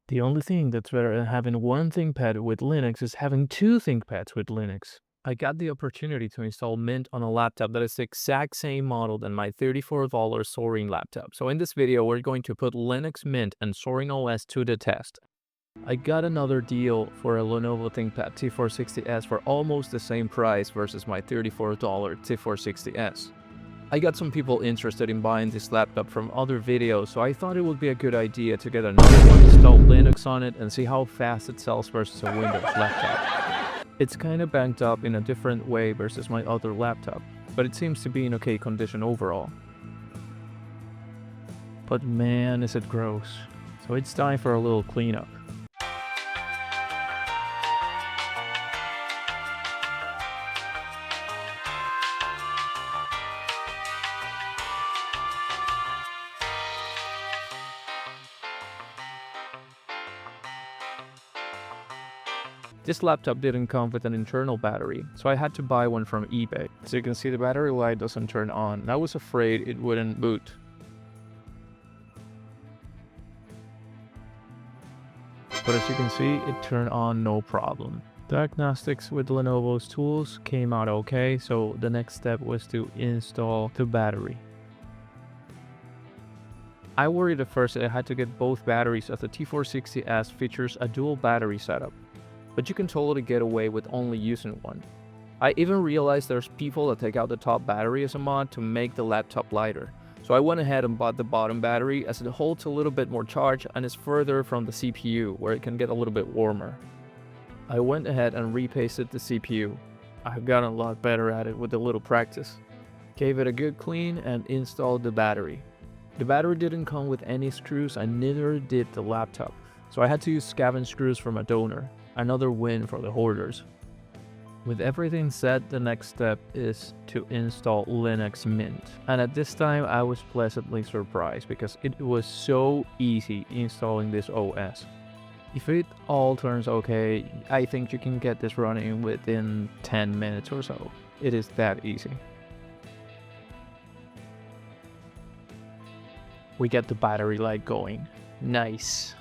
The only thing that's better than having one ThinkPad with Linux is having two ThinkPads with Linux. I got the opportunity to install Mint on a laptop that is the exact same model than my $34 Soaring laptop. So in this video, we're going to put Linux Mint and Soaring OS to the test. I got another deal for a Lenovo Thinkpad T460s for almost the same price versus my $34 T460s. I got some people interested in buying this laptop from other videos, so I thought it would be a good idea to get another one, install Linux on it, and see how fast it sells versus a Windows laptop. It's kinda banged up in a different way versus my other laptop, but it seems to be in okay condition overall. But man, is it gross. So it's time for a little cleanup. This laptop didn't come with an internal battery, so I had to buy one from eBay. As you can see, the battery light doesn't turn on, and I was afraid it wouldn't boot. But as you can see, it turned on no problem. Diagnostics with Lenovo's tools came out okay, so the next step was to install the battery. I worried at first that I had to get both batteries as the T460s features a dual battery setup, but you can totally get away with only using one. I even realized there's people that take out the top battery as a mod to make the laptop lighter. So I went ahead and bought the bottom battery as it holds a little bit more charge and is further from the CPU where it can get a little bit warmer. I went ahead and repasted the CPU. I've gotten a lot better at it with a little practice. Gave it a good clean and installed the battery. The battery didn't come with any screws and neither did the laptop, so I had to use scavenged screws from a donor. Another win for the hoarders. With everything set, the next step is to install Linux Mint. And at this time, I was pleasantly surprised because it was so easy installing this OS. If it all turns okay, I think you can get this running within 10 minutes or so. It is that easy. We get the battery light going. Nice.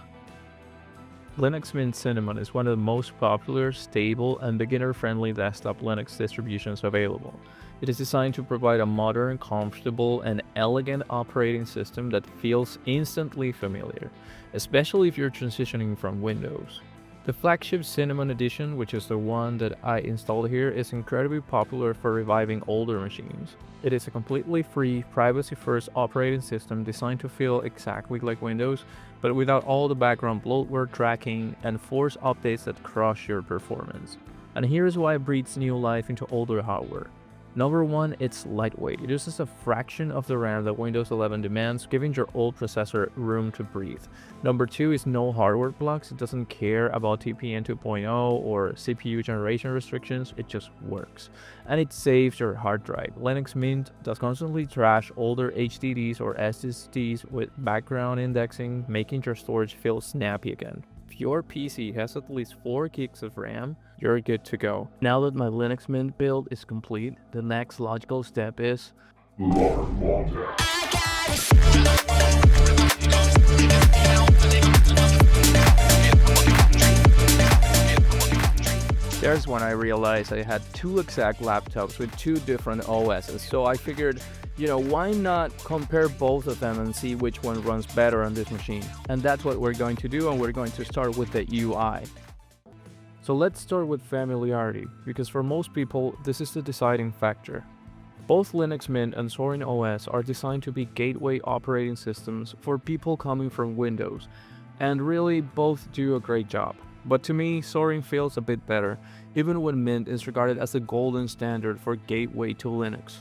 Linux Mint Cinnamon is one of the most popular, stable, and beginner-friendly desktop Linux distributions available. It is designed to provide a modern, comfortable, and elegant operating system that feels instantly familiar, especially if you're transitioning from Windows. The flagship Cinnamon edition, which is the one that I installed here, is incredibly popular for reviving older machines. It is a completely free, privacy-first operating system designed to feel exactly like Windows, but without all the background bloatware tracking and force updates that crush your performance. And here's why it breathes new life into older hardware. Number one, it's lightweight. It uses a fraction of the RAM that Windows 11 demands, giving your old processor room to breathe. Number two is no hardware blocks. It doesn't care about TPM 2.0 or CPU generation restrictions. It just works. And it saves your hard drive. Linux Mint does constantly trash older HDDs or SSDs with background indexing, making your storage feel snappy again. If your PC has at least 4 gigs of RAM, you're good to go. Now that my Linux Mint build is complete, the next logical step is there's when I realized I had two exact laptops with two different OSs, so I figured, why not compare both of them and see which one runs better on this machine? And that's what we're going to do, and we're going to start with the UI. So let's start with familiarity, because for most people, this is the deciding factor. Both Linux Mint and Soaring OS are designed to be gateway operating systems for people coming from Windows, and really both do a great job. But to me, Soaring feels a bit better, even when Mint is regarded as the golden standard for gateway to Linux.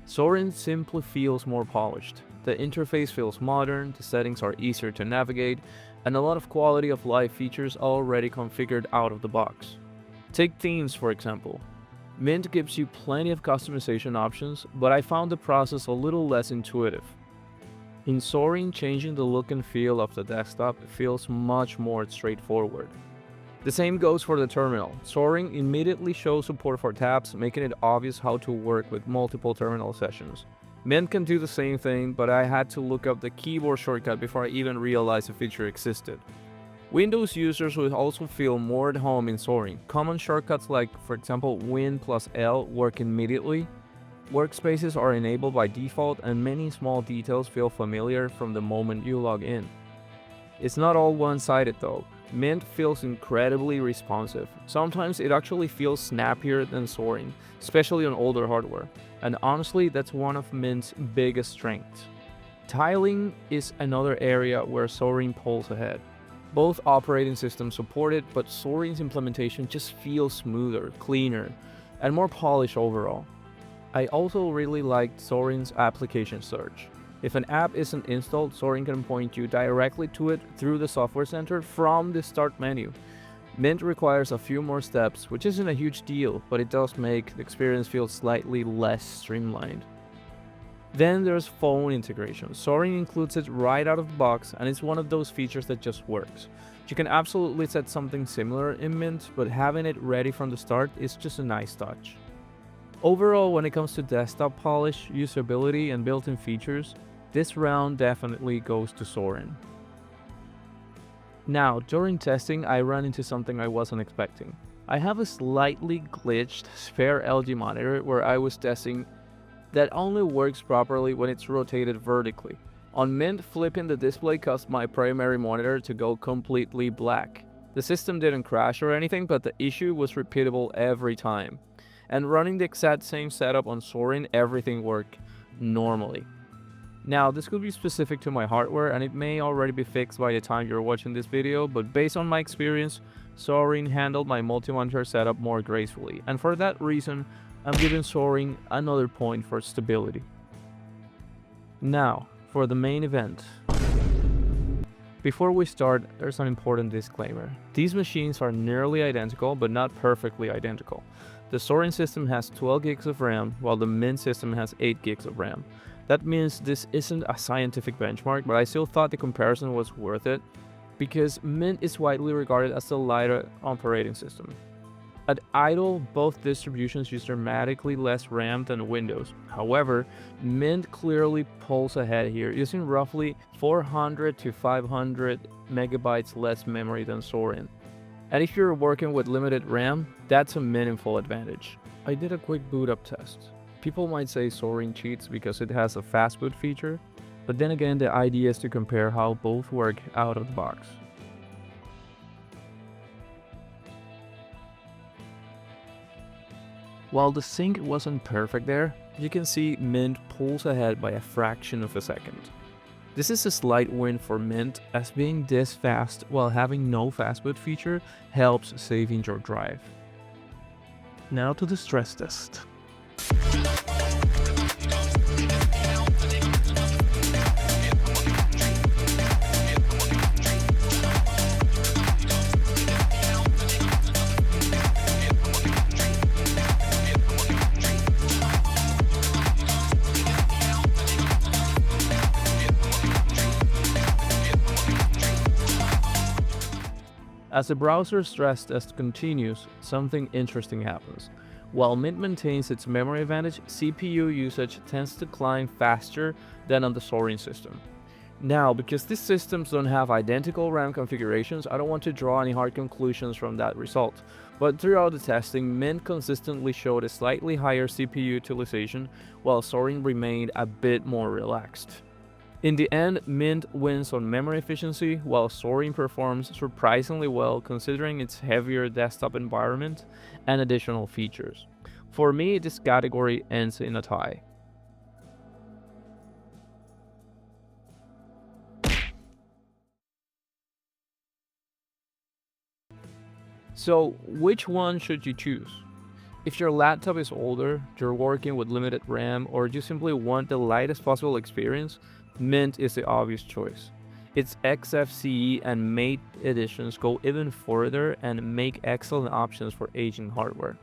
Soaring simply feels more polished. The interface feels modern, the settings are easier to navigate, and a lot of quality of life features are already configured out of the box. Take themes for example. Mint gives you plenty of customization options, but I found the process a little less intuitive. In Soaring, changing the look and feel of the desktop feels much more straightforward. The same goes for the terminal. Soaring immediately shows support for tabs, making it obvious how to work with multiple terminal sessions. Mint can do the same thing, but I had to look up the keyboard shortcut before I even realized the feature existed. Windows users will also feel more at home in Zorin. Common shortcuts like, for example, Win plus L work immediately. Workspaces are enabled by default, and many small details feel familiar from the moment you log in. It's not all one-sided though. Mint feels incredibly responsive. Sometimes it actually feels snappier than Zorin, especially on older hardware. And honestly, that's one of Mint's biggest strengths. Tiling is another area where Zorin pulls ahead. Both operating systems support it, but Zorin's implementation just feels smoother, cleaner, and more polished overall. I also really liked Zorin's application search. If an app isn't installed, Zorin can point you directly to it through the software center from the start menu. Mint requires a few more steps, which isn't a huge deal, but it does make the experience feel slightly less streamlined. Then there's phone integration. Zorin includes it right out of the box, and it's one of those features that just works. You can absolutely set something similar in Mint, but having it ready from the start is just a nice touch. Overall, when it comes to desktop polish, usability, and built-in features, this round definitely goes to Zorin. Now, during testing, I ran into something I wasn't expecting. I have a slightly glitched spare LG monitor where I was testing that only works properly when it's rotated vertically. On Mint, flipping the display caused my primary monitor to go completely black. The system didn't crash or anything, but the issue was repeatable every time. And running the exact same setup on Zorin, everything worked normally. Now, this could be specific to my hardware, and it may already be fixed by the time you're watching this video, but based on my experience, Zorin handled my multi-monitor setup more gracefully, and for that reason, I'm giving Zorin another point for stability. Now, for the main event. Before we start, there's an important disclaimer. These machines are nearly identical, but not perfectly identical. The Zorin system has 12 gigs of RAM, while the Mint system has 8 gigs of RAM. That means this isn't a scientific benchmark, but I still thought the comparison was worth it, because Mint is widely regarded as the lighter operating system. At idle, both distributions use dramatically less RAM than Windows. However, Mint clearly pulls ahead here, using roughly 400 to 500 megabytes less memory than Zorin. And if you're working with limited RAM, that's a meaningful advantage. I did a quick boot up test. People might say Zorin cheats because it has a fast boot feature, but then again, the idea is to compare how both work out of the box. While the sync wasn't perfect there, you can see Mint pulls ahead by a fraction of a second. This is a slight win for Mint, as being this fast while having no fastboot feature helps saving your drive. Now to the stress test. As the browser stress test continues, something interesting happens. While Mint maintains its memory advantage, CPU usage tends to climb faster than on the Zorin system. Now, because these systems don't have identical RAM configurations, I don't want to draw any hard conclusions from that result. But throughout the testing, Mint consistently showed a slightly higher CPU utilization, while Zorin remained a bit more relaxed. In the end, Mint wins on memory efficiency, while Zorin performs surprisingly well considering its heavier desktop environment and additional features. For me, this category ends in a tie. So, which one should you choose? If your laptop is older, you're working with limited RAM, or you simply want the lightest possible experience, Mint is the obvious choice. Its XFCE and Mate editions go even further and make excellent options for aging hardware.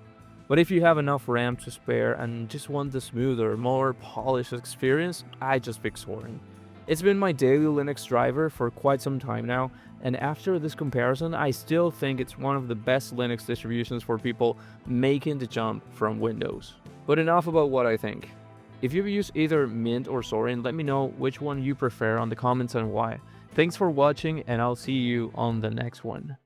But if you have enough RAM to spare and just want the smoother, more polished experience, I just pick Zorin. It's been my daily Linux driver for quite some time now, and after this comparison, I still think it's one of the best Linux distributions for people making the jump from Windows. But enough about what I think. If you've used either Mint or Zorin, let me know which one you prefer on the comments and why. Thanks for watching, and I'll see you on the next one.